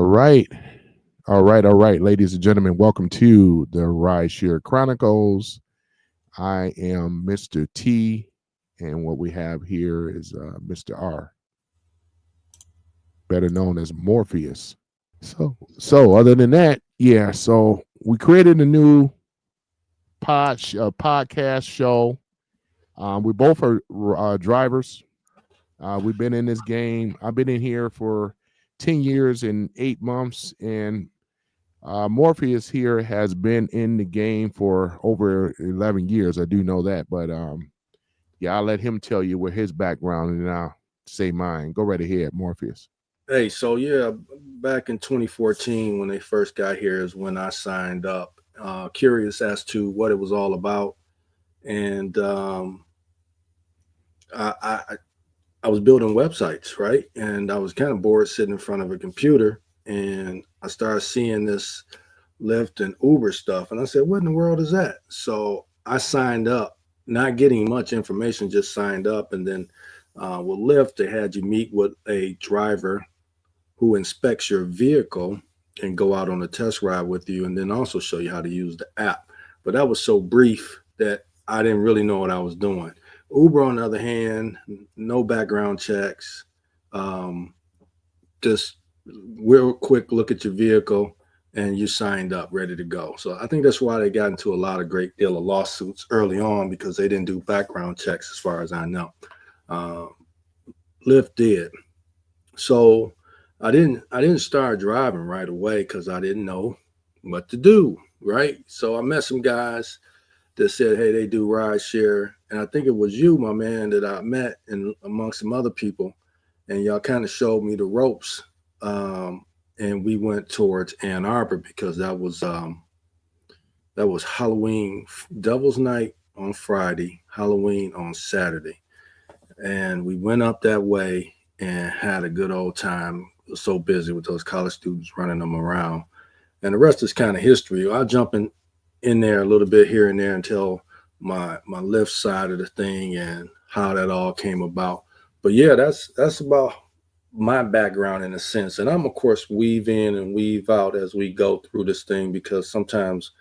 right. All right, ladies and gentlemen. Welcome to the Rideshare Chronicles. I am Mr. T, and what we have here is Mr. R, better known as Morpheus. So other than that, yeah. So we created a new podcast show. We both are drivers. We've been in this game. I've been in here for 10 years and 8 months, and Morpheus here has been in the game for over 11 years. I do know that, but yeah, I'll let him tell you what his background, and then I'll say mine. Go right ahead, Morpheus. Hey, so yeah, back in 2014 when they first got here is when I signed up. Curious as to what it was all about, and I, I I was building websites, right? And I was kind of bored sitting in front of a computer, and I started seeing this Lyft and Uber stuff, and I said, "What in the world is that?" So I signed up, not getting much information, just signed up, and then with Lyft, they had you meet with a driver who inspects your vehicle and go out on a test ride with you and then also show you how to use the app. But that was so brief that I didn't really know what I was doing. Uber, on the other hand, no background checks, um, just real quick look at your vehicle and you signed up, ready to go. So I think that's why they got into a lot of great deal of lawsuits early on because they didn't do background checks, as far as I know. Uh, Lyft did. So I didn't start driving right away because I didn't know what to do. Right. So I met some guys that said, hey, they do ride share. And I think it was you, my man, that I met and amongst some other people. And y'all kind of showed me the ropes. And we went towards Ann Arbor because that was Halloween, Devil's Night on Friday, Halloween on Saturday. And we went up that way and had a good old time. It was so busy with those college students running them around. And the rest is kind of history. I'll jump in there a little bit here and there and tell my left side of the thing and how that all came about. But yeah, that's about my background in a sense. And I'm of course weave in and weave out as we go through this thing because sometimes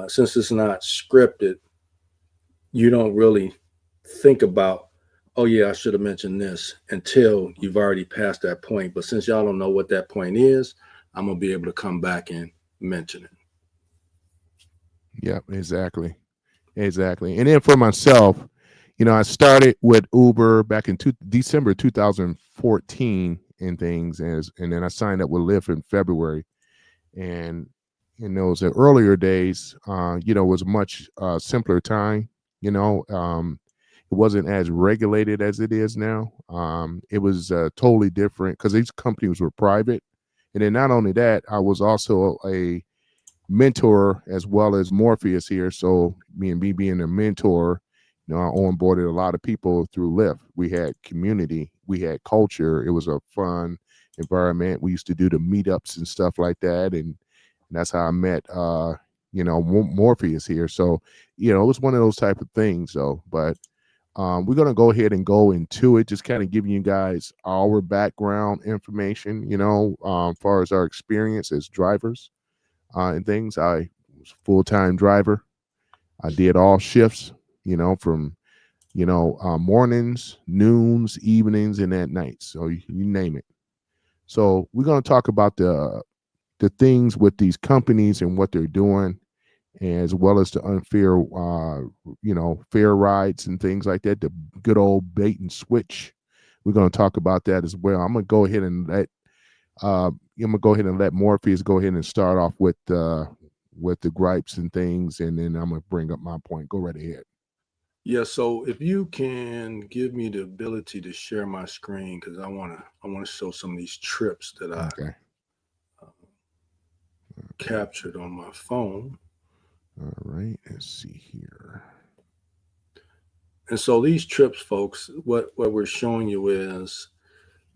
since it's not scripted, you don't really think about, oh yeah, I should have mentioned this until you've already passed that point. But since y'all don't know what that point is, I'm gonna be able to come back and mention it. Yep, exactly. And then for myself, I started with Uber back in December 2014 and things, and then I signed up with Lyft in February. And in those earlier days, was much simpler time. It wasn't as regulated as it is now. It was totally different because these companies were private, and then not only that, I was also a mentor as well as Morpheus here. So me being a mentor, I onboarded a lot of people through Lyft. We had community, we had culture. It was a fun environment. We used to do the meetups and stuff like that, and that's how I met Morpheus here. So it was one of those type of things though. But we're gonna go ahead and go into it, just kind of giving you guys our background information, as far as our experience as drivers and things. I was a full-time driver. I did all shifts, from mornings, noons, evenings, and at night. So you name it. So we're going to talk about the things with these companies and what they're doing, as well as the unfair, fair rides and things like that. The good old bait and switch. We're going to talk about that as well. I'm going to go ahead and let Morpheus go ahead and start off with the gripes and things, and then I'm gonna bring up my point. Go right ahead. Yeah, so if you can give me the ability to share my screen, because I wanna show some of these trips that I Okay. uh, captured on my phone. All right. Let's see here. And so these trips, folks, what we're showing you is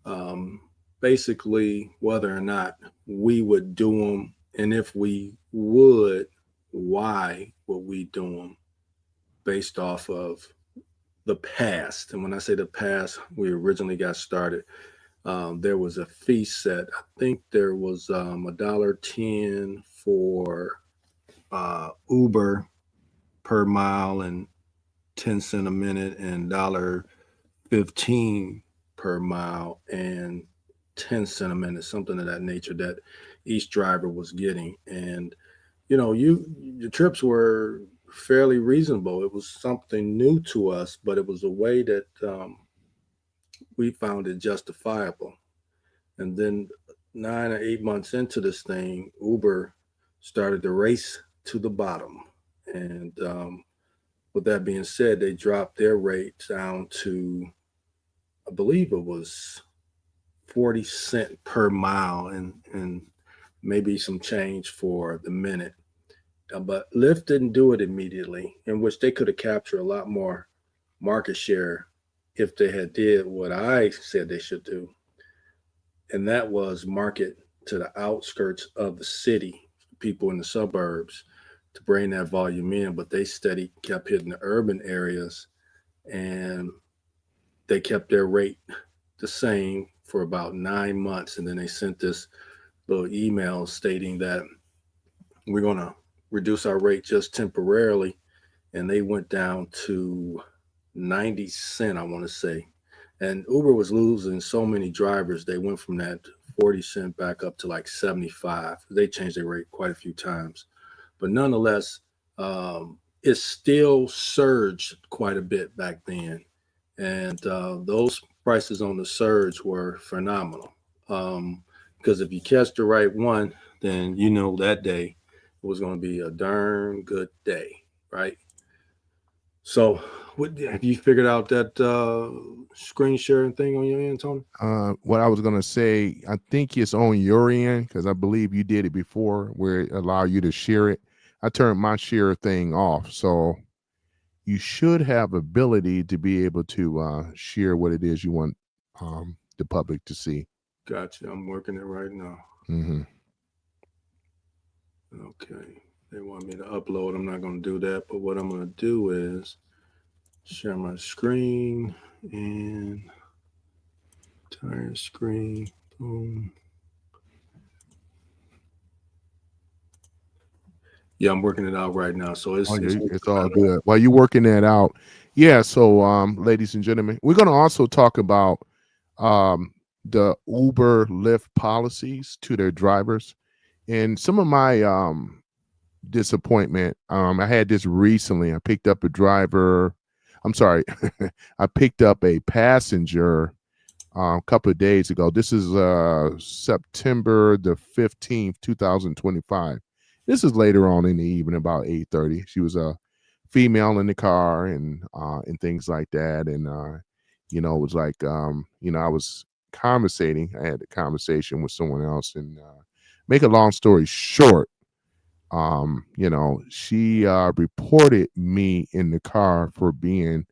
um, basically whether or not we would do them, and if we would, why would we do them based off of the past. And when I say the past, we originally got started there was a fee set. I think there was $1.10 for Uber per mile and 10 cent a minute, and $1.15 per mile and 10 cent a minute, something of that nature that each driver was getting. And the trips were fairly reasonable. It was something new to us, but it was a way that we found it justifiable. And then 9 or 8 months into this thing, Uber started the race to the bottom. And with that being said, they dropped their rate down to, I believe it was 40 cent per mile, and maybe some change for the minute. But Lyft didn't do it immediately, in which they could have captured a lot more market share if they had did what I said they should do, and that was market to the outskirts of the city, people in the suburbs, to bring that volume in. But they steady kept hitting the urban areas, and they kept their rate the same for about 9 months, and then they sent this little email stating that we're going to reduce our rate just temporarily, and they went down to 90 cent, I want to say. And Uber was losing so many drivers, they went from that 40 cent back up to like 75. They changed their rate quite a few times. But nonetheless, it still surged quite a bit back then. And those prices on the surge were phenomenal. Um, because if you catch the right one, then that day it was going to be a darn good day, right? So, have you figured out that screen sharing thing on your end, Tony? What I was gonna say, I think it's on your end because I believe you did it before, where it allow you to share it. I turned my share thing off, so you should have ability to be able to share what it is you want the public to see. Gotcha. I'm working it right now. Hmm. Okay. They want me to upload. I'm not going to do that. But what I'm going to do is share my screen and entire screen. Boom. Yeah, I'm working it out right now. So Oh it's yeah, it's all good. While you're working that out, yeah. So, ladies and gentlemen, we're gonna also talk about um the Uber Lyft policies to their drivers and some of my disappointment. I had this recently. I picked up a driver. I'm sorry, I picked up a passenger a couple of days ago. This is September the 15th, 2025. This is later on in the evening, about 8:30. She was a female in the car and things like that. And it was like I was conversating. I had a conversation with someone else, and make a long story short, she reported me in the car for being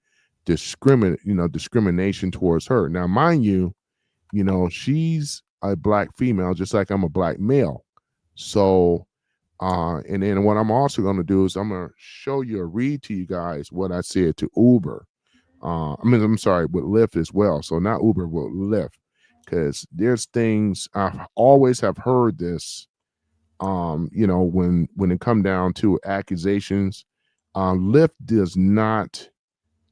discrimination towards her. Now, mind you, she's a black female, just like I'm a black male. So, and then what I'm also going to do is I'm going to show you or read to you guys what I said to Uber. I'm sorry, with Lyft as well. So not Uber, but Lyft, because there's things I always have heard this. When it come down to accusations, Lyft does not.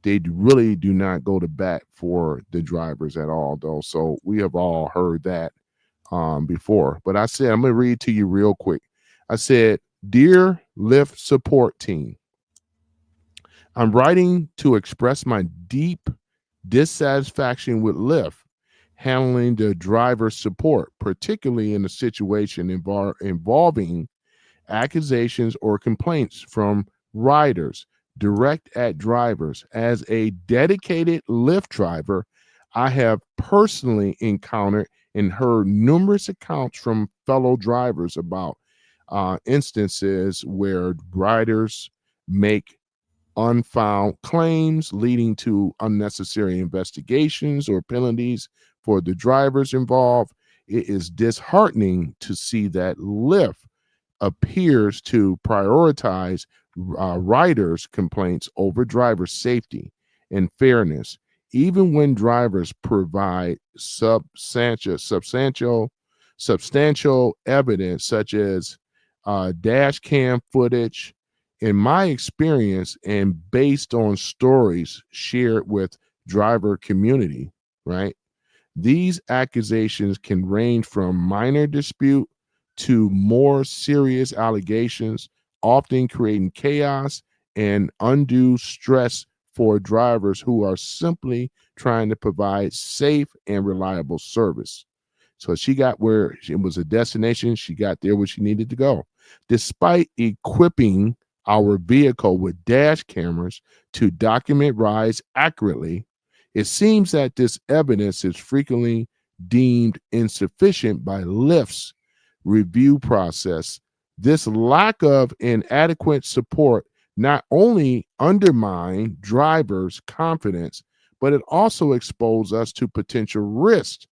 They really do not go to bat for the drivers at all, though. So we have all heard that before. But I said, I'm going to read to you real quick. I said, "Dear Lyft support team, I'm writing to express my deep dissatisfaction with Lyft handling the driver support, particularly in a situation involving accusations or complaints from riders direct at drivers. As a dedicated Lyft driver, I have personally encountered and heard numerous accounts from fellow drivers about instances where riders make unfound claims leading to unnecessary investigations or penalties for the drivers involved. It is disheartening to see that Lyft appears to prioritize riders' complaints over driver safety and fairness. even when drivers provide substantial evidence such as dash cam footage. In my experience and based on stories shared with driver community, right? These accusations can range from minor dispute to more serious allegations, often creating chaos and undue stress for drivers who are simply trying to provide safe and reliable service. So she got where it was a destination. She got there where she needed to go. Despite equipping our vehicle with dash cameras to document rides accurately, it seems that this evidence is frequently deemed insufficient by Lyft's review process. This lack of inadequate support not only undermine drivers' confidence, but it also exposes us to potential risks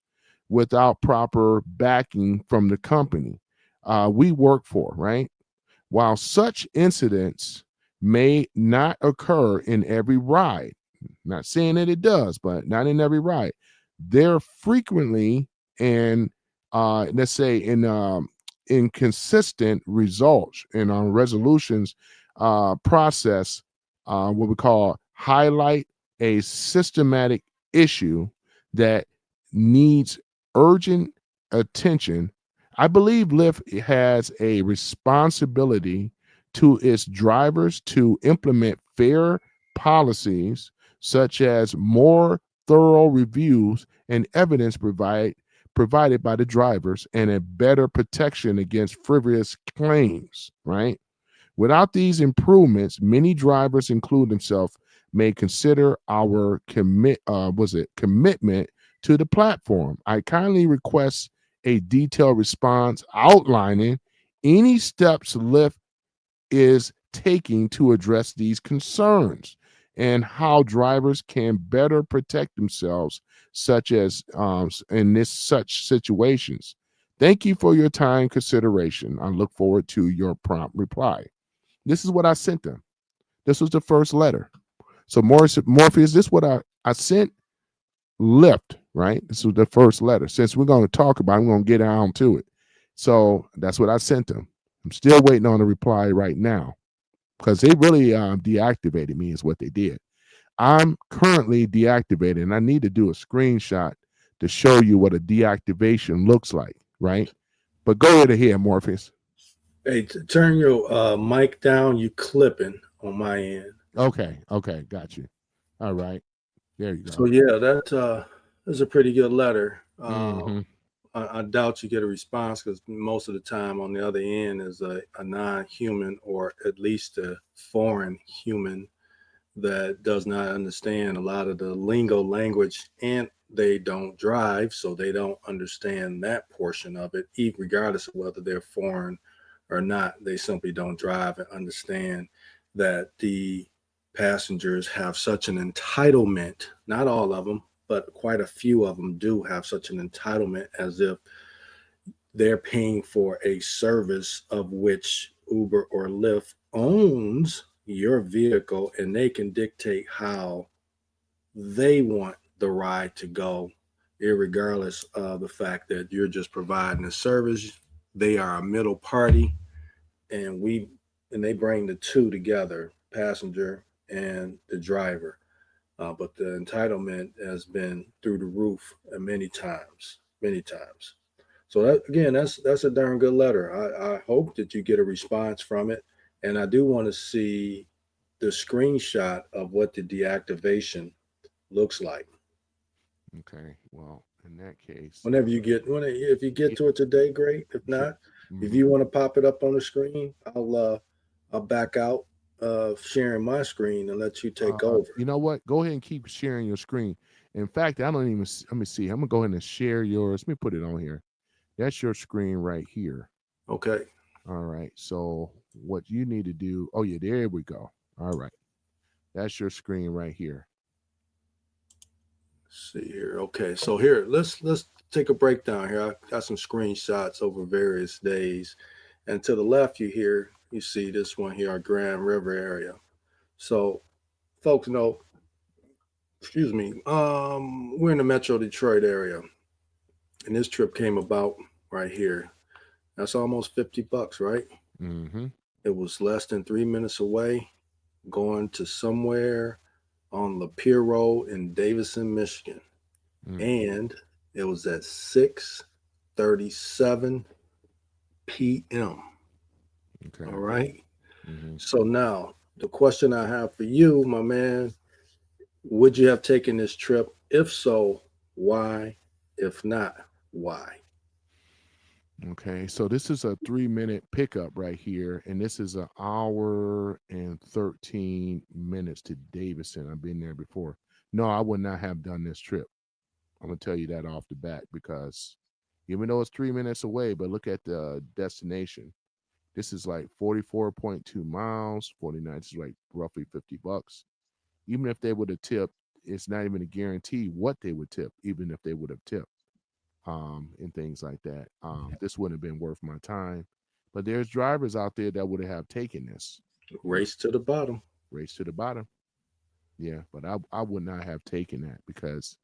without proper backing from the company we work for, right? While such incidents may not occur in every ride, not saying that it does, but not in every ride, they're frequently and let's say in inconsistent results in our resolutions process, what we call highlight a systematic issue that needs urgent attention. I believe Lyft has a responsibility to its drivers to implement fair policies such as more thorough reviews and evidence provided by the drivers and a better protection against frivolous claims, right? Without these improvements, many drivers, include themselves, may consider our commitment to the platform. I kindly request a detailed response outlining any steps Lyft is taking to address these concerns and how drivers can better protect themselves, such as in this such situations. Thank you for your time consideration. I look forward to your prompt reply. This is what I sent them. This was the first letter. So Morpheus, this is what I sent Lyft, right? This was the first letter. Since we're going to talk about it, I'm going to get down to it. So that's what I sent them. I'm still waiting on a reply right now because they really deactivated me is what they did. I'm currently deactivated and I need to do a screenshot to show you what a deactivation looks like, right? But go ahead here, Morpheus. Hey, turn your mic down. You clipping on my end. Okay, got you. All right, there you So go. yeah, that's a pretty good letter. Mm-hmm. I doubt you get a response because most of the time on the other end is a non-human or at least a foreign human that does not understand a lot of the lingo language, and they don't drive, so they don't understand that portion of it, regardless of whether they're foreign or not. They simply don't drive and understand that the passengers have such an entitlement. Not all of them, but quite a few of them do have such an entitlement, as if they're paying for a service of which Uber or Lyft owns your vehicle, and they can dictate how they want the ride to go, regardless of the fact that you're just providing a service. They are a middle party, and they bring the two together, passenger and the driver. But the entitlement has been through the roof many times, many times. So that, again, that's a darn good letter. I hope that you get a response from it, and I do want to see the screenshot of what the deactivation looks like. Okay. Well, in that case, Whenever you get, if you get yeah, to it today, great. If sure. not, if Hmm. you want to pop it up on the screen, I'll back out sharing my screen and let you take over. You know what? Go ahead and keep sharing your screen. In fact, I don't even. Let me see. I'm gonna go ahead and share yours. Let me put it on here. That's your screen right here. Okay. All right. So what you need to do? Oh yeah, there we go. All right. That's your screen right here. See here. Okay, so here let's take a breakdown here. I got some screenshots over various days, and to the left you see this one here, our Grand River area. So folks know excuse me, we're in the Metro Detroit area, and this trip came about right here. That's almost $50, right? Mm-hmm. It was less than 3 minutes away, going to somewhere on Lapeer Road in Davison, Michigan, Mm. and it was at 6:37 p.m. All Okay. right. Mm-hmm. So now the question I have for you, my man, would you have taken this trip? If so, why? If not, why? Okay. So this is a 3 minute pickup right here, and this is an hour and 13 minutes to Davison. I've been there before. No, I would not have done this trip. I'm gonna tell you that off the bat because even though it's 3 minutes away, but look at the destination. This is like 44.2 miles, 49. This is like roughly $50. Even if they would have tipped, it's not even a guarantee what they would tip, even if they would have tipped, and things like that. This wouldn't have been worth my time. But there's drivers out there that would have taken this, you know, Race to the bottom. race to the bottom. Yeah, but I would not have taken that because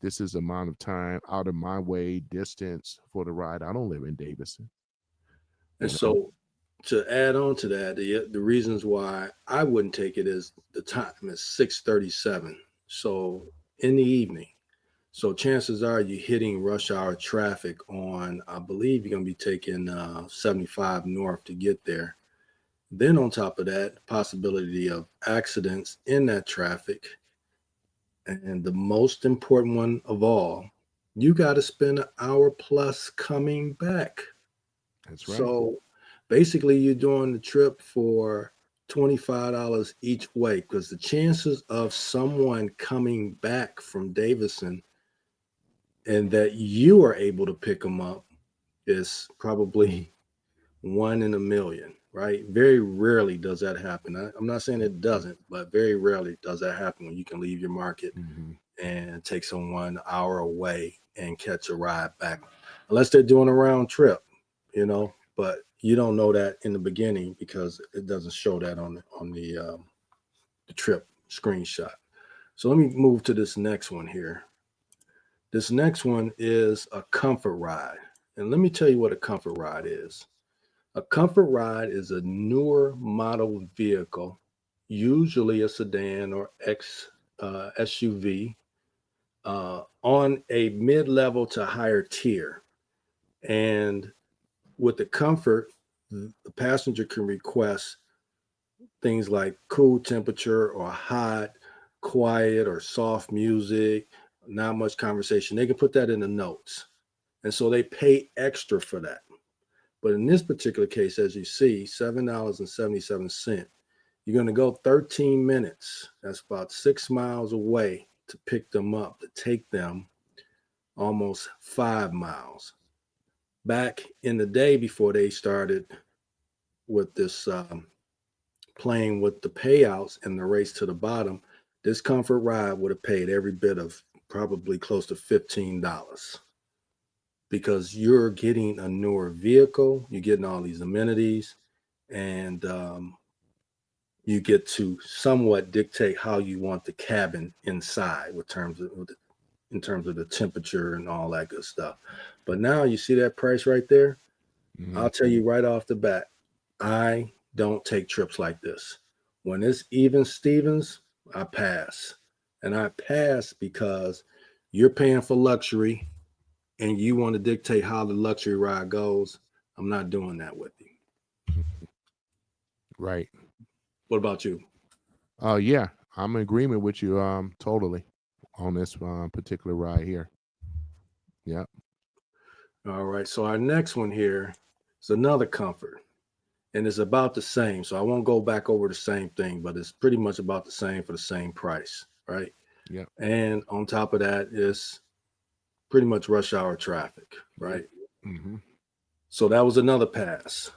this is amount of time out of my way distance for the ride. I don't live in Davison, And you know. so to add on to that, the reasons why I wouldn't take it is the time is 6:37. So in the evening. So chances are you're hitting rush hour traffic on, I believe you're going to be taking 75 north to get there. Then on top of that, possibility of accidents in that traffic. And the most important one of all, you got to spend an hour plus coming back. That's right. So basically, you're doing the trip for $25 each way because the chances of someone coming back from Davison and that you are able to pick them up is probably one in a million, right? Very rarely does that happen. I'm not saying it doesn't, but very rarely does that happen when you can leave your market Mm-hmm. and take someone an hour away and catch a ride back, unless they're doing a round trip, But you don't know that in the beginning because it doesn't show that the trip screenshot. So let me move to this next one here. This next one is a comfort ride. And let me tell you what a comfort ride is. A comfort ride is a newer model vehicle, usually a sedan or SUV, on a mid level to higher tier. And with the comfort, the passenger can request things like cool temperature or hot, quiet or soft music, not much conversation. They can put that in the notes. And so they pay extra for that. But in this particular case, as you see, $7.77, you're going to go 13 minutes. That's about 6 miles away to pick them up, to take them almost 5 miles. Back in the day before they started with this playing with the payouts and the race to the bottom, this comfort ride would have paid every bit of probably close to $15 because you're getting a newer vehicle, you're getting all these amenities, and you get to somewhat dictate how you want the cabin inside in terms of the temperature and all that good stuff. But now you see that price right there. Mm-hmm. I'll tell you right off the bat, I don't take trips like this. When it's even Stevens, I pass. And I pass because you're paying for luxury and you want to dictate how the luxury ride goes. I'm not doing that with you. Right. What about you? Yeah, I'm in agreement with you totally on this particular ride here. Yeah. All right. So our next one here is another comfort. And it's about the same. So I won't go back over the same thing, but it's pretty much about the same for the same price, right? Yeah. And on top of that is pretty much rush hour traffic, Yep. right? Mm-hmm. So that was another pass.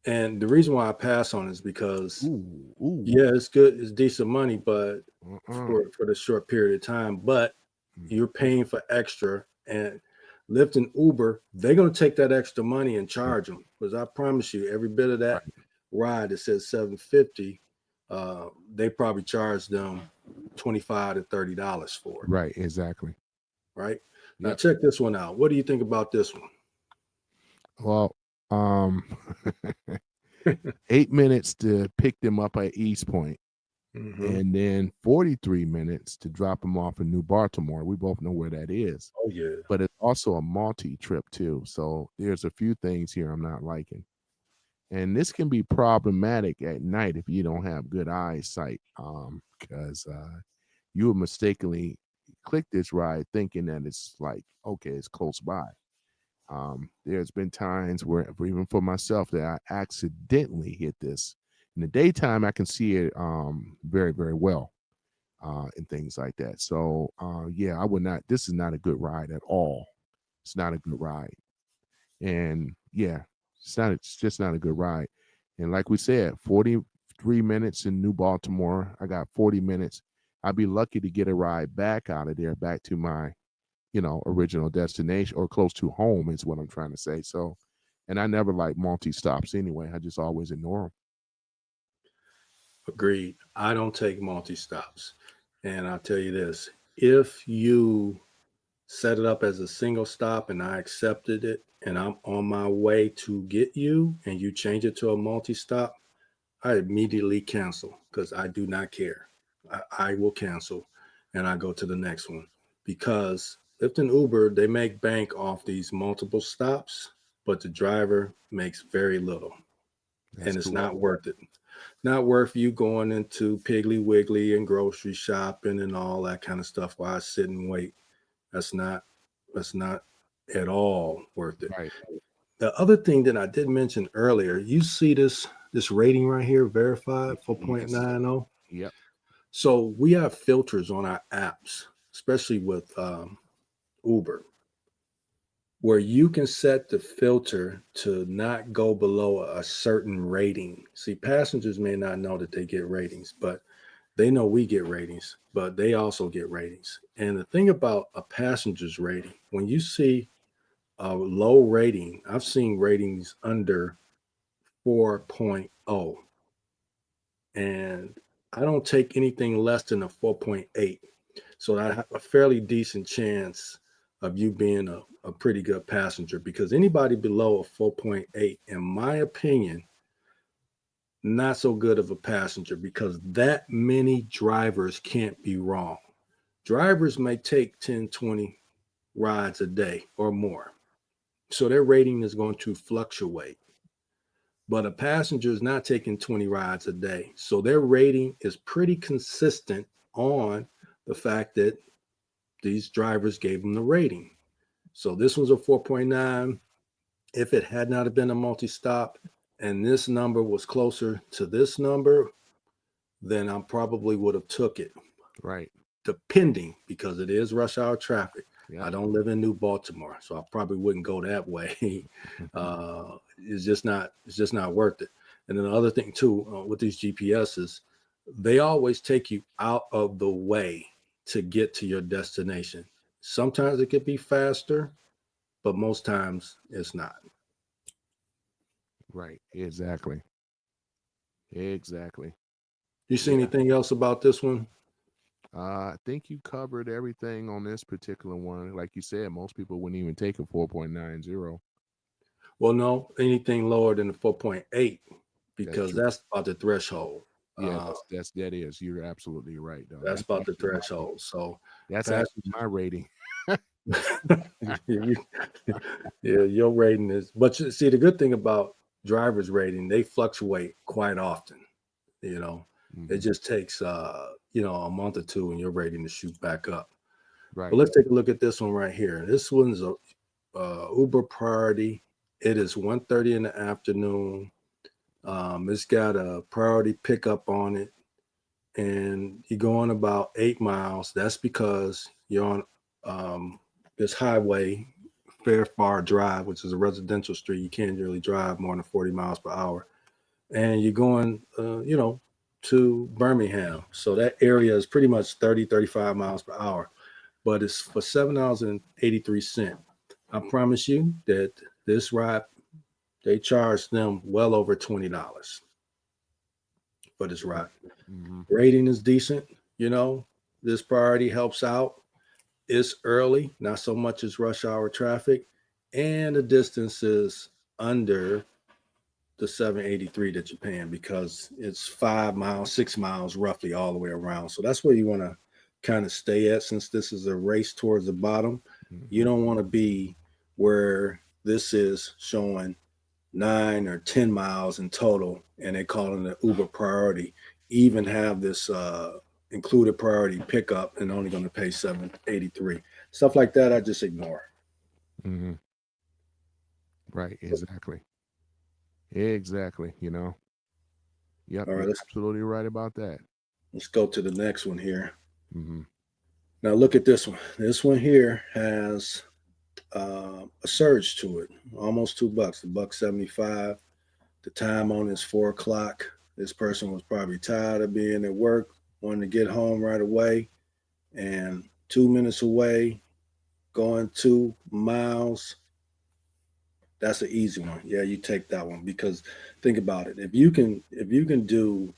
And the reason why I pass on is because Ooh. Ooh. yeah, it's good, it's decent money, but Uh-uh. for the short period of time, but Mm. you're paying for extra and Lyft and Uber, they're going to take that extra money and Yeah. charge them because I promise you, every bit of Right. that ride that says 750, they probably charge them $25 to $30 for it, Right. Exactly. right? Now Yep. check this one out. What do you think about this one? Well, um, 8 minutes to pick them up at East Point, Mm-hmm. and then 43 minutes to drop them off in New Baltimore. We both know where that is, Oh yeah. but it's also a multi trip too. So there's a few things here I'm not liking. And this can be problematic at night if you don't have good eyesight, because you will mistakenly click this ride thinking that it's like, okay, it's close by. There's been times where, even for myself, that I accidentally hit this. In the daytime, I can see it very, very well, and things like that. So, yeah, I would not. This is not a good ride at all. It's not a good ride, and yeah, it's not. It's just not a good ride. And like we said, 43 minutes in New Baltimore. I got 40 minutes. I'd be lucky to get a ride back out of there, back to my original destination or close to home is what I'm trying to say. So, and I never like multi stops anyway. I just always ignore them. Agreed. I don't take multi stops. And I'll tell you this, if you set it up as a single stop and I accepted it and I'm on my way to get you and you change it to a multi stop, I immediately cancel because I do not care. I will cancel and I go to the next one because Lyft and Uber, they make bank off these multiple stops, but the driver makes very little That's and it's correct. not worth it. Not worth you going into Piggly Wiggly and grocery shopping and all that kind of stuff while I sit and wait. That's not that's not at all worth it. Right. The other thing that I did mention earlier, you see this rating right here, verified Yes. 4.90. Yep. So we have filters on our apps, especially with Uber, where you can set the filter to not go below a certain rating. See, passengers may not know that they get ratings, but they know we get ratings, but they also get ratings. And the thing about a passenger's rating, when you see a low rating, I've seen ratings under 4.0, and I don't take anything less than a 4.8. So I have a fairly decent chance of you being a pretty good passenger because anybody below a 4.8, in my opinion, not so good of a passenger because that many drivers can't be wrong. Drivers may take 10, 20 rides a day or more. So their rating is going to fluctuate. But a passenger is not taking 20 rides a day. So their rating is pretty consistent on the fact that these drivers gave them the rating. So this was a 4.9. If it had not have been a multi-stop and this number was closer to this number, then I probably would have took it, Right. depending because it is rush hour traffic. Yep. I don't live in New Baltimore, so I probably wouldn't go that way. It's just not worth it. And then the other thing too, with these GPSs, they always take you out of the way to get to your destination. Sometimes it could be faster, but most times it's not. Right. Exactly. Exactly. You see Yeah. anything else about this one? I think you covered everything on this particular one. Like you said, most people wouldn't even take a 4.90. Well, no, anything lower than the 4.8 That's because true. that's about the threshold. Yeah, that is. You're absolutely right, though. That's That's about the actually my rating. threshold. So That's actually passengers, my rating. you- yeah, your rating is. But you see, the good thing about drivers' rating, they fluctuate quite often. You know, it Hmm. just takes a month or two, and your rating to shoot back up. But Right. let's take a look at this one right here. This one's a Uber priority. It is 1:30 in the afternoon. It's got a priority pickup on it, and you're going about 8 miles. That's because you're on this highway, Fair Far Drive, which is a residential street. You can't really drive more than 40 miles per hour. And you're going, to Birmingham. So that area is pretty much 30, 35 miles per hour. But it's for $7.83. I promise you that this ride, they charge them well over $20 for this ride. Hmm. Rating is decent, you know. this priority helps out. It's early, not so much as rush hour traffic, and the distance is under the 783 that you're paying because it's 5 miles, 6 miles roughly all the way around. So that's where you want to kind of stay at since this is a race towards the bottom. You Mm-hmm. don't want to be where this is showing 9 or 10 miles in total and they calling it Uber priority. Even have this included priority pickup and only going to pay 783. Stuff like that, I just ignore. Mm-hmm. Right. Exactly. Exactly. Yep. All You're right, absolutely right about that. let's go to the next one here. Mm-hmm. Now look at this one. This one here has a surge to it, almost $2, $1.75. The time on is 4 o'clock. This person was probably tired of being at work, wanted to get home right away, and 2 minutes away, going 2 miles. That's an easy one. Yeah, you take that one because think about it. If you can do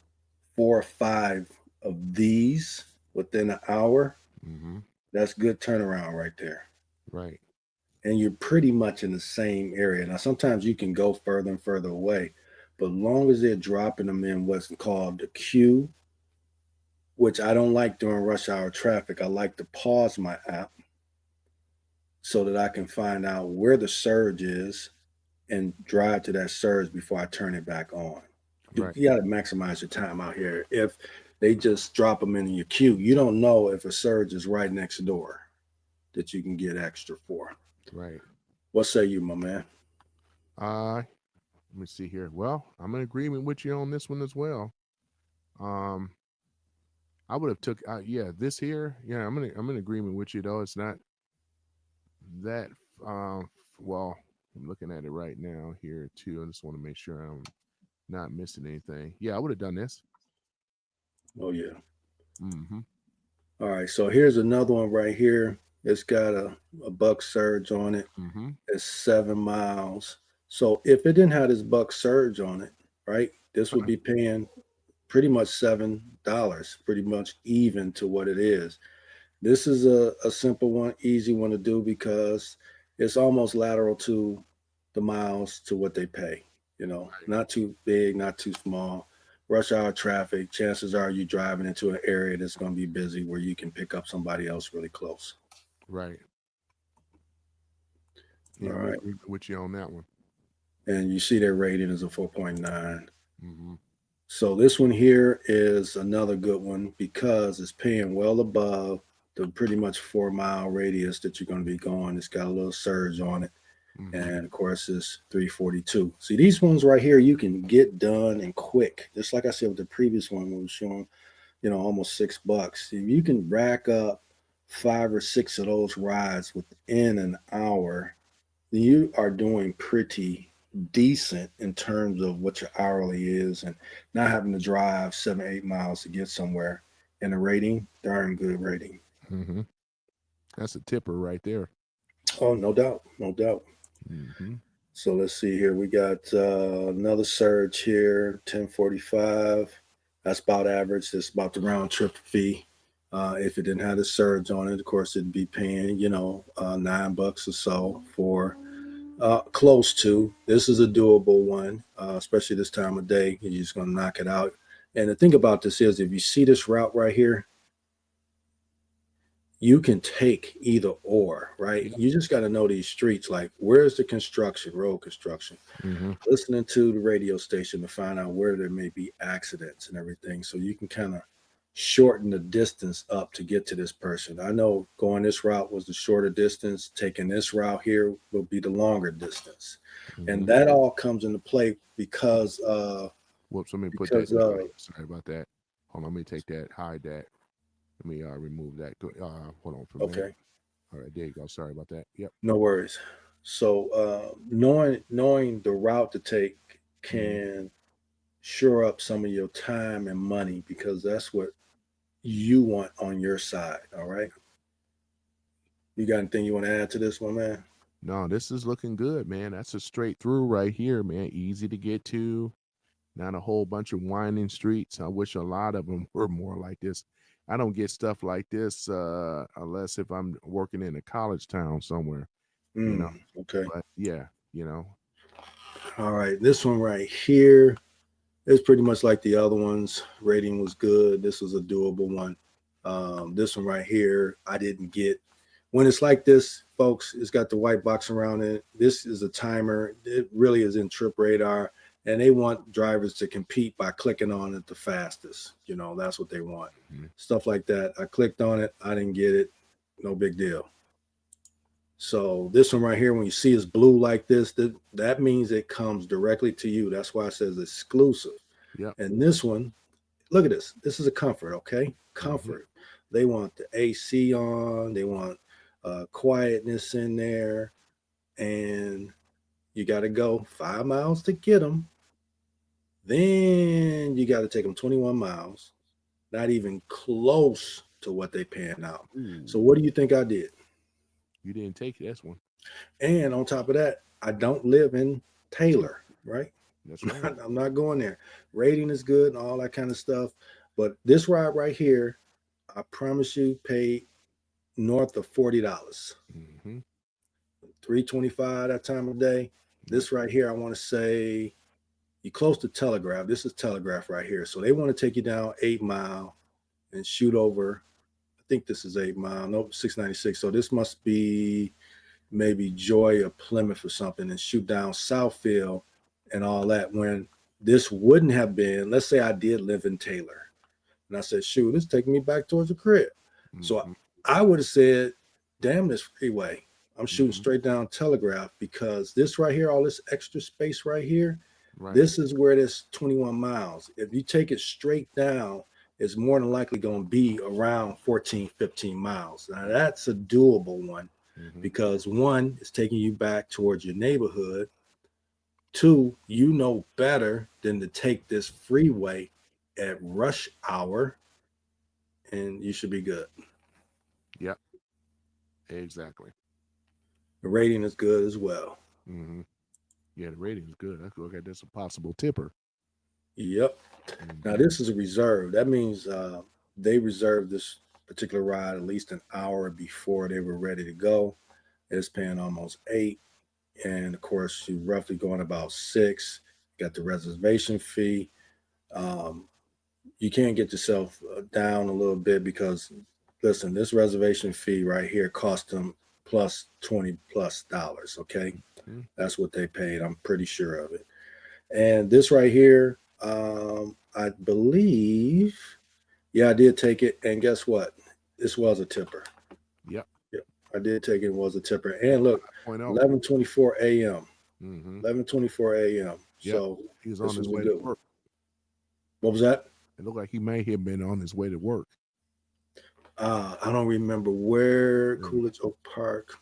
4 or 5 of these within an hour, Mm-hmm. that's good turnaround right there. Right. And you're pretty much in the same area. Now, sometimes you can go further and further away, but long as they're dropping them in what's called the queue, which I don't like during rush hour traffic, I like to pause my app so that I can find out where the surge is and drive to that surge before I turn it back on. Right. You got to maximize your time out here. If they just drop them in your queue, you don't know if a surge is right next door that you can get extra for. Right. What say you, my man? Let me see here. Well, I'm in agreement with you on this one as well. Um, I would have took yeah, this here. Yeah, I'm in agreement with you though. It's not that well, I'm looking at it right now here too. I just want to make sure I'm not missing anything. Yeah, I would have done this. Oh yeah. Mm-hmm. All right. So here's another one right here. It's got a buck surge on it. Mm-hmm. It's 7 miles. So if it didn't have this buck surge on it, right, this would Uh, be paying pretty much $7, pretty much even to what it is. This is a simple one, easy one to do because it's almost lateral to the miles to what they pay. Not too big, not too small. Rush hour traffic, chances are you driving into an area that's going to be busy where you can pick up somebody else really close. right. All Yeah, I'm in right. agreement with you on that one. And you see their rating is a 4.9. Mm-hmm. So this one here is another good one because it's paying well above the pretty much 4 mile radius that you're going to be going. It's got a little surge on it. Mm-hmm. And of course, it's 342. See, these ones right here, you can get done and quick. Just like I said with the previous one, we was showing, almost $6. If you can rack up 5 or 6 of those rides within an hour, you are doing pretty decent in terms of what your hourly is and not having to drive 7, 8 miles to get somewhere. And a rating, darn good rating. Mm-hmm. That's a tipper right there. Oh, no doubt, no doubt. Mm-hmm. So let's see here. We got another surge here, 1045. That's about average. That's about the round trip fee. If it didn't have the surge on it, of course, it'd be paying, $9 or so for close to. This is a doable one, especially this time of day. You're just going to knock it out. And the thing about this is, if you see this route right here, you can take either or, right? Yep. You just got to know these streets. Like, where's the construction, road construction? Mm-hmm. Listening to the radio station to find out where there may be accidents and everything. So you can kind of shorten the distance up to get to this person. I know going this route was the shorter distance. Taking this route here will be the longer distance. Mm-hmm. And that all comes into play because Whoops, let me put that because down right here. Sorry about that. Hold on, let me take that, hide that. Let me remove that. Hold on for a minute. okay, All right, there you go. Sorry about that. Yep. no worries. So knowing the route to take Mm-hmm. can shore up some of your time and money because that's what you want on your side. All right. You got anything you want to add to this one, man? No, this is looking good, man. That's a straight through right here, man. Easy to get to. Not a whole bunch of winding streets. I wish a lot of them were more like this. I don't get stuff like this unless if I'm working in a college town somewhere, you know. Okay. But yeah, All right. This one right here is pretty much like the other ones. Rating was good. This was a doable one. This one right here, I didn't get. When it's like this, folks, it's got the white box around it. This is a timer. It really is in Trip Radar. And they want drivers to compete by clicking on it the fastest. That's what they want. Mhm. Stuff like that. I clicked on it. I didn't get it. No big deal. So this one right here, when you see it's blue like this, that means it comes directly to you. That's why it says exclusive. Yep. And this one, look at this. This is a comfort, okay? Hmm. Comfort. They want the AC on. They want quietness in there. And you got to go 5 miles to get them. Then you got to take them 21 miles. Not even close to what they paying out. So Ooh, what do you think I did? you didn't take this one. And on top of that, I don't live in Taylor, right? That's right. I'm not going there. Rating is good and all that kind of stuff. But this ride right here, I promise you, paid north of $40. Hmm. 325 that time of day. Yep. This right here, I want to say you close to Telegraph. This is Telegraph right here. So they want to take you down 8 Mile and shoot over. I think this is 8 Mile. Nope, 696. So this must be maybe Joy or Plymouth or something and shoot down Southfield and all that, when this wouldn't have been, let's say I did live in Taylor and I said, shoot, it's taking me back towards the crib. So Hmm. I would have said, damn this freeway. I'm shooting Hmm. straight down Telegraph, because this right here, all this extra space right here, Right. this is where this 21 miles. If you take it straight down, it's more than likely going to be around 14, 15 miles. Now that's a doable one, Hmm. because one, is taking you back towards your neighborhood. Two, you know better than to take this freeway at rush hour, and you should be good. Yep. Exactly. The rating is good as well. Hmm. Yeah, the rating is good. That's okay. That's a possible tipper. Yep. Now, Hmm. this is a reserve. That means they reserved this particular ride at least an hour before they were ready to go. It's paying almost 8. And of course, you're roughly going about 6. You got the reservation fee. Um, you can't get yourself down a little bit, because listen, this reservation fee right here cost them plus 20 plus dollars. Okay, Hmm. that's what they paid. I'm pretty sure of it. And this right here, I believe, yeah, I did take it. And guess what? This was a tipper. Yep. Yep, I did take it. It was a tipper. Yep. And look, 5.0. 11:24 a.m. Mm-hmm. 11:24 a.m. Yep. So He was on this his was a way to good one. work. What was that? It looked like he may have been on his way to work. I don't remember where Mm-hmm. Coolidge Oak Park,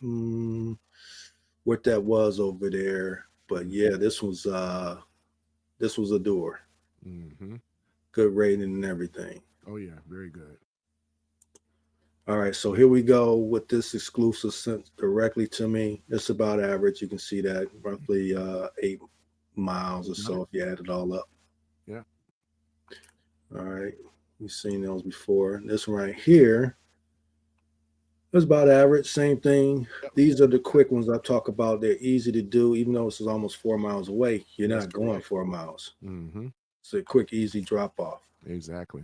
what that was over there. But yeah, this was a door. Mm-hmm. Good rating and everything. Oh yeah, very good. All right, so here we go with this exclusive sent directly to me. It's about average. You can see that roughly 8 miles or Got it. so if you add it all up. Yeah. All right, you've seen those before. This one right here is about average. Same thing. Yep. These are the quick ones I talk about. They're easy to do, even though this is almost 4 miles away. You're That's not going correct. 4 miles. Mm-hmm. It's a quick, easy drop off. Exactly.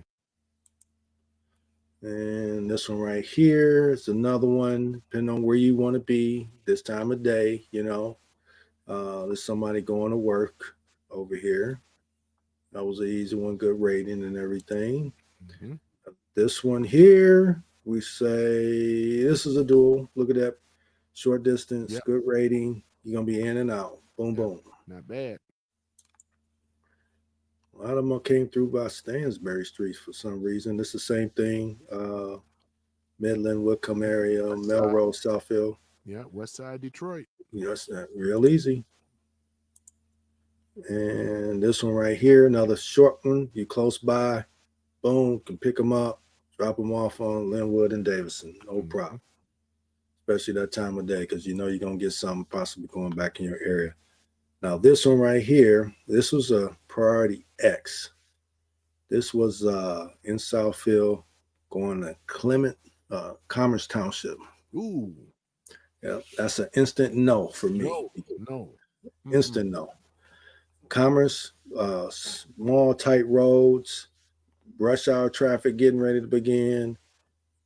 And this one right here is another one, depending on where you want to be this time of day. There's somebody going to work over here. That was an easy one, good rating and everything. Mm-hmm. This one here, we say this is a dual. Look at that. Short distance, Yep. good rating. You're going to be in and out. Boom, Yep. boom. Not bad. A lot of them came through by Stansbury Street for some reason. This is the same thing. Midland, Whitcomb area, West side. Melrose, Southfield. Yeah. West side Detroit. Yes, real easy. And this one right here, another short one. You close by, boom, can pick them up, drop them off on Linwood and Davidson. No Mm-hmm. problem. Especially that time of day, because you know you're gonna get something possibly going back in your area. Now this one right here, this was a priority X. This was in Southfield. going to Clement, Commerce Township. Ooh, Yeah, that's an instant no for me. no, no. Mm-mm. Instant no. Commerce, small, tight roads, rush hour traffic getting ready to begin.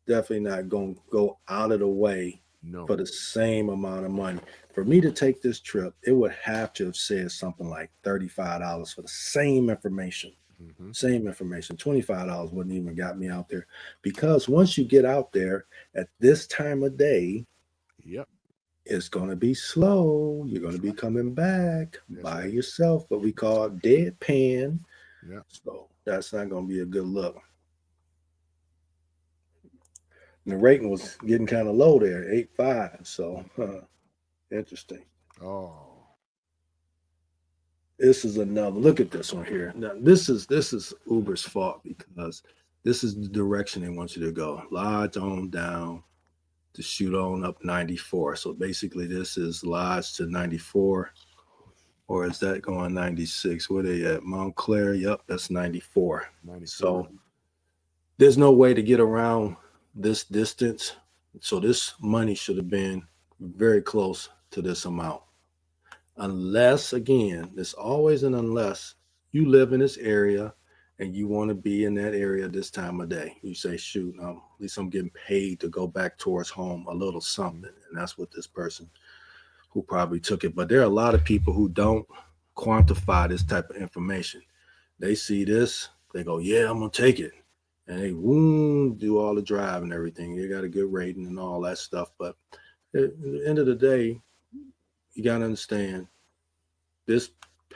Definitely not going to go out of the way No. for the same amount of money. For me to take this trip, it would have to have said something like $35 for the same information. Mm-hmm. Same information. $25 wouldn't even got me out there. Because once you get out there at this time of day, Yep. it's going to be slow. You're going to That's be right. coming back That's by right. yourself, what we call deadpan. Yep. So that's not going to be a good look. And the rating was getting kind of low there, 8.5. So interesting. Oh. This is another look at this one here. Now this is Uber's fault because this is the direction they want you to go. Lodge on down to shoot on up 94. So basically this is Lodge to 94. Or is that going 96? Where they at? Montclair. Yep, that's 94. 94. So there's no way to get around this distance. So this money should have been very close to this amount. Unless, again, there's always an unless you live in this area and you want to be in that area this time of day. You say, shoot, at least I'm getting paid to go back towards home, a little Mm-hmm. something. And that's what this person who probably took it. But there are a lot of people who don't quantify this type of information. They see this, they go, yeah, I'm going to take it. And they do all the drive and everything. You got a good rating and all that stuff. But at the end of the day, you got to understand this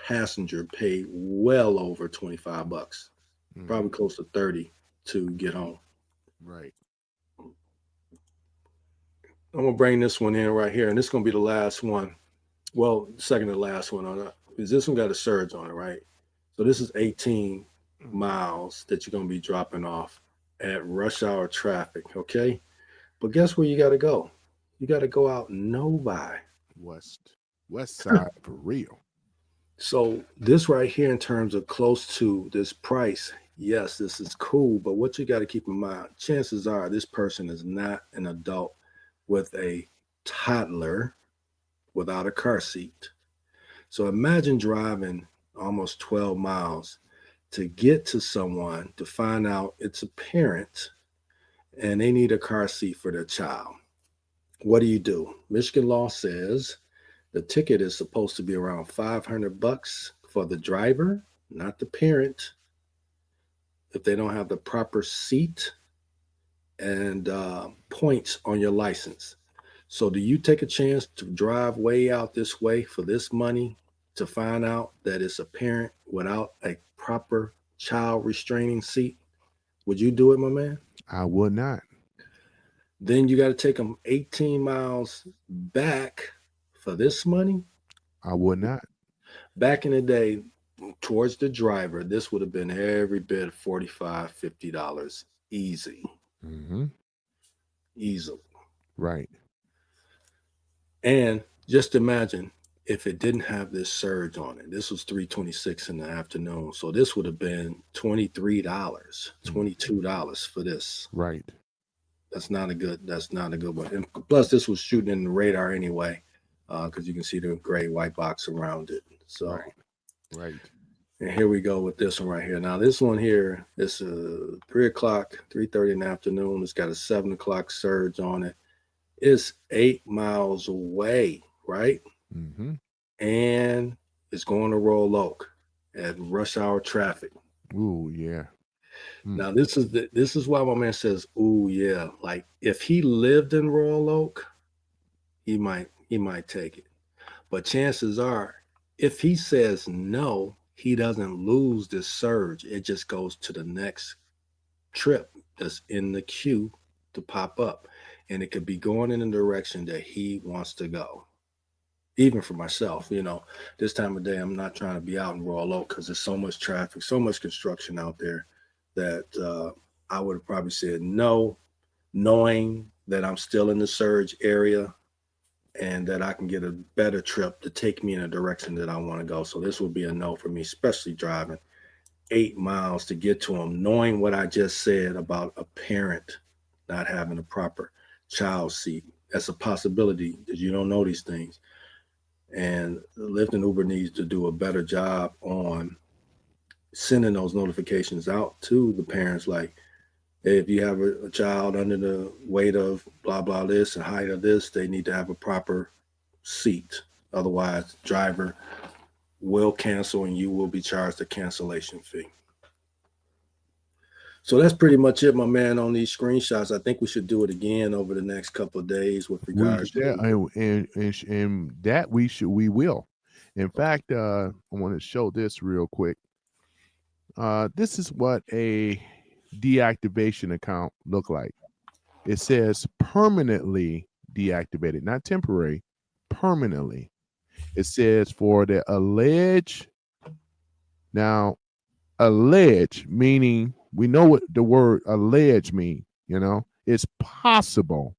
passenger paid well over 25 bucks, Mm-hmm. probably close to 30 to get home. Right. I'm going to bring this one in right here. And this is going to be the last one. Well, second to last one on it. Because this one got a surge on it, right? So this is 18 Mm-hmm. miles that you're going to be dropping off at rush hour traffic, okay? But guess where you got to go? You got to go out Novi. West side for real. So this right here, in terms of close to this price, yes, this is cool. But what you got to keep in mind, chances are this person is not an adult with a toddler without a car seat. So imagine driving almost 12 miles to get to someone to find out it's a parent and they need a car seat for their child. What do? Michigan law says the ticket is supposed to be around 500 bucks for the driver, not the parent, if they don't have the proper seat and points on your license. So, do you take a chance to drive way out this way for this money to find out that it's a parent without a proper child restraining seat? Would you do it, my man? I would not. Then you got to take them 18 miles back for this money. I would not. Back in the day, towards the driver, this would have been every bit of $45, $50 easy, Mm-hmm. easily. Right. And just imagine if it didn't have this surge on it. This was 3:26 in the afternoon. So this would have been $23, Mm. $22 for this. Right. That's not a good one. And plus this was shooting in the radar anyway, because you can see the gray white box around it. So Right. Right. and here we go with this one right here. Now this one here is 3:00, 3:30 in the afternoon. It's got a 7 o'clock surge on it. It's 8 miles away, right? Mm-hmm. And it's going to Royal Oak at rush hour traffic. Ooh, yeah. Mm. Now this is why my man says, "Ooh, yeah." Like if he lived in Royal Oak, he might take it. But chances are, if he says no, he doesn't lose this surge. It just goes to the next trip that's in the queue to pop up. And it could be going in the direction that he wants to go. Even for myself, this time of day, I'm not trying to be out in Royal Oak because there's so much traffic, so much construction out there that I would have probably said no, knowing that I'm still in the surge area and that I can get a better trip to take me in a direction that I want to go. So this would be a no for me, especially driving 8 miles to get to them, knowing what I just said about a parent not having a proper child seat. That's a possibility that you don't know these things. And Lyft and Uber needs to do a better job on sending those notifications out to the parents, like, hey, if you have a child under the weight of blah blah this and height of this, they need to have a proper seat. Otherwise, driver will cancel and you will be charged a cancellation fee. So that's pretty much it, my man, on these screenshots. I think we should do it again over the next couple of days with We regards yeah, to. and that we will. In fact, I want to show this real quick. This is what a deactivation account look like. It says permanently deactivated, not temporary, permanently. It says for the alleged. Now, allege meaning we know what the word allege mean. It's possible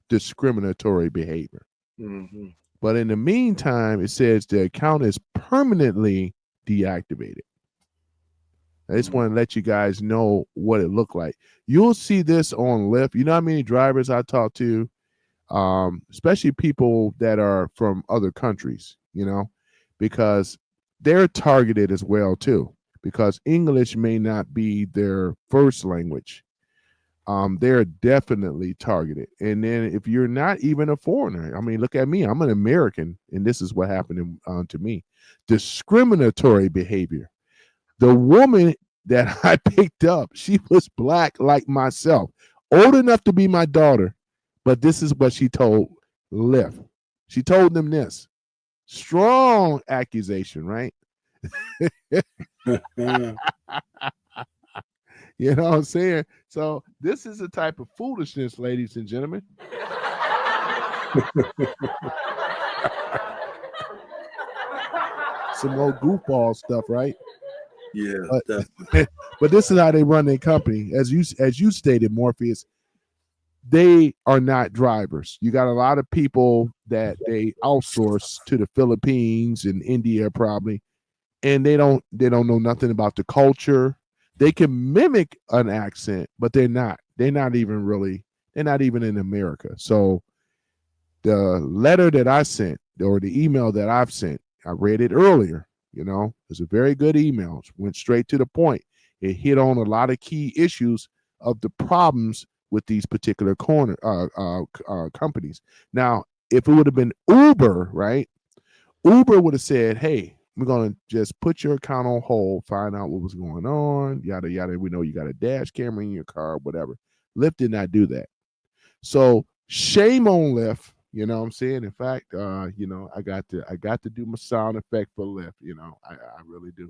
discriminatory behavior. Mm-hmm. But in the meantime, it says the account is permanently deactivated. I just want to let you guys know what it looked like. You'll see this on Lyft. You know how many drivers I talk to, especially people that are from other countries, because they're targeted as well too, because English may not be their first language. They're definitely targeted. And then if you're not even a foreigner, I mean, look at me, I'm an American, and this is what happened to me. Discriminatory behavior. The woman that I picked up, she was black like myself, old enough to be my daughter, but this is what she told Lyft. She told them this. Strong accusation, right? You know what I'm saying? So this is a type of foolishness, ladies and gentlemen. Some more goofball stuff, right? Yeah, But, definitely. but this is how they run their company. As you stated, Morpheus, they are not drivers. You got a lot of people that they outsource to the Philippines and India probably, and they don't know nothing about the culture. They can mimic an accent, but they're not. They're not even really. They're not even in America. So the letter that I sent or the email that I've sent, I read it earlier. It's a very good email. It went straight to the point. It hit on a lot of key issues of the problems with these particular companies. Now, if it would have been Uber, right? Uber would have said, "Hey, we're gonna just put your account on hold, find out what was going on, yada yada. We know you got a dash camera in your car, whatever." Lyft did not do that. So shame on Lyft. You know what I'm saying? In fact, I got to do my sound effect for Lyft. I really do.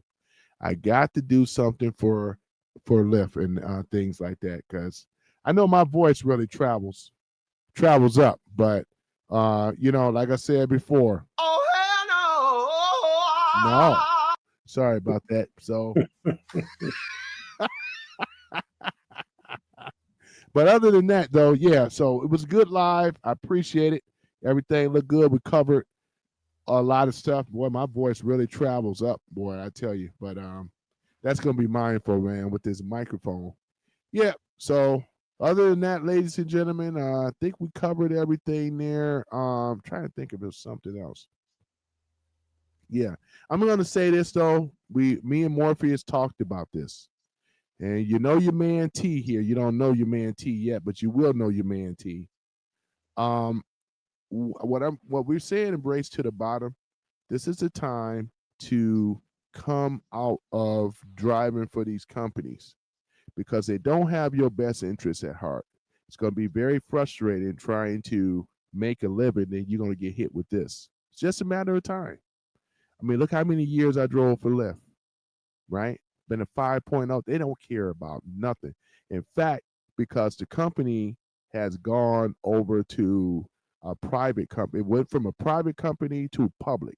I got to do something for Lyft and things like that, because I know my voice really travels up, but like I said before. Oh hell no! No, sorry about that. So, but other than that, though, yeah. So it was good live. I appreciate it. Everything looked good. We covered a lot of stuff. Boy, my voice really travels up, boy, I tell you. But that's gonna be mindful, man, with this microphone. Yeah. So other than that, ladies and gentlemen, I think we covered everything there. Trying to think if there's something else. Yeah. I'm gonna say this though. Me and Morpheus talked about this. And you know your man T here. You don't know your man T yet, but you will know your man T. Um, what we're saying, embrace to the bottom. This is the time to come out of driving for these companies, because they don't have your best interests at heart. It's going to be very frustrating trying to make a living, and you're going to get hit with this. It's just a matter of time. I mean, look how many years I drove for Lyft, right? Been a 5.0. They don't care about nothing. In fact, because the company has gone over to a private company, it went from a private company to public.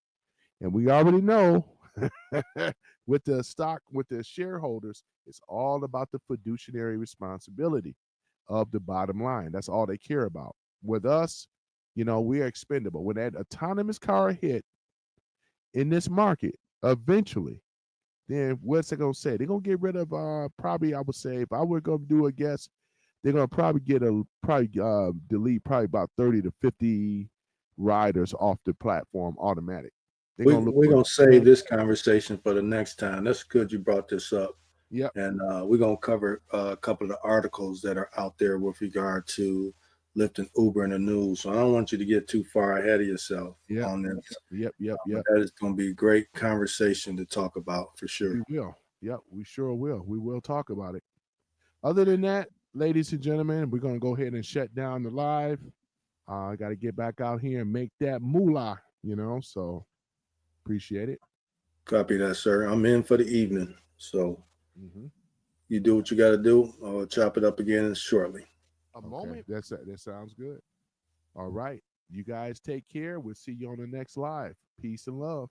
And we already know with the shareholders, it's all about the fiduciary responsibility of the bottom line. That's all they care about. With us, we are expendable. When that autonomous car hit in this market, eventually, then what's they gonna say? They're gonna get rid of probably, I would say, if I were gonna do a guess, they're gonna probably delete probably about 30 to 50 riders off the platform automatic. They're gonna look We're for gonna save one. this conversation for the next time. That's good you brought this up, Yep, and we're gonna cover a couple of the articles that are out there with regard to Lyft and Uber in the news. So I don't want you to get too far ahead of yourself yep, on this, but yep. that is gonna be a great conversation to talk about for sure. We will. Yep, we sure will. We will talk about it. Other than that, ladies and gentlemen, we're gonna go ahead and shut down the live. I got to get back out here and make that moolah. So appreciate it. Copy that, sir. I'm in for the evening, so Mm-hmm. you do what you got to do. I'll chop it up again shortly. A Okay, moment. that sounds good. All right, you guys take care. We'll see you on the next live. Peace and love.